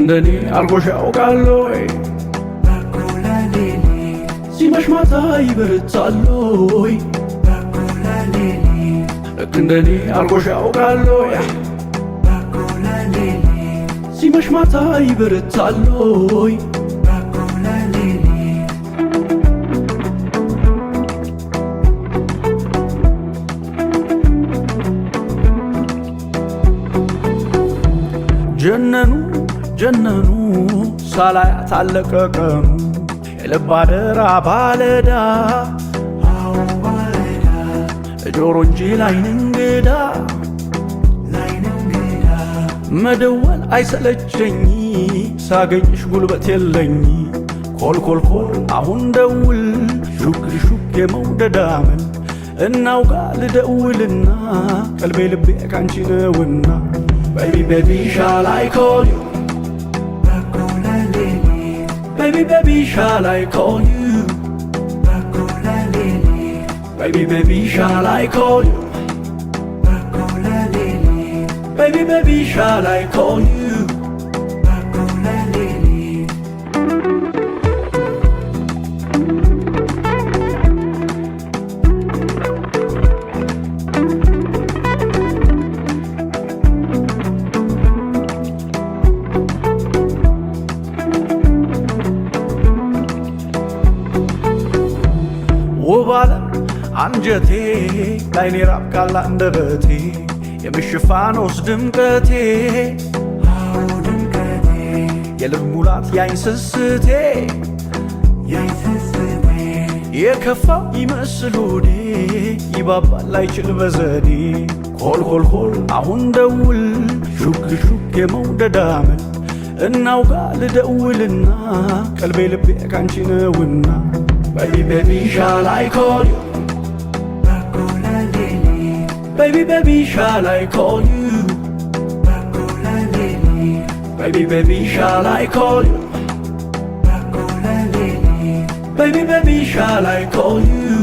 እንደኔ አርጎሽ ያውቃሎይ ሲመሽ ማታ ይበረታሎይ ልክ እንደኔ አርጎሽ ያውቃሎይ ሲመሽ ማታ ይበረታሎይ ጀነኑ ጀነኑ ሳላያት አለቀ ቀኑ የልብ አደራ ባለዳ ጆሮ እንጂ ላይን እንግዳ መደወል አይሰለቸኝ ሳገኝሽ ጉልበት የለኝ ኮልኮልኮል አሁን ደውል ሹክ ሹክ የመውደዳምን እናውጋ ልደውልና ቀልቤ ልቤ ካንቺ ነውና Baby, baby, shall I call you? Baby, baby, shall I call you? Baby, baby, shall I call you? Baby, baby, shall I call you? ውባለም አንጀቴ ላይኔ ራብ ካላ እንደበቴ የምሽፋኖስ ድምቀቴ የልብ ሙላት ያይን ስስቴ የከፋው ይመስል ሆዴ ይባባል አይችል በዘዴ ኮልኮልኮል አሁን ደውል ሹክ ሹክ የመውደዳምን እናውጋ ልደውልና ቀልቤ ልቤ ካንቺ ነውና Baby, baby, shall I call you? Baby, baby, shall I call you? Baby, baby, shall I call you? Baby, baby, shall I call you?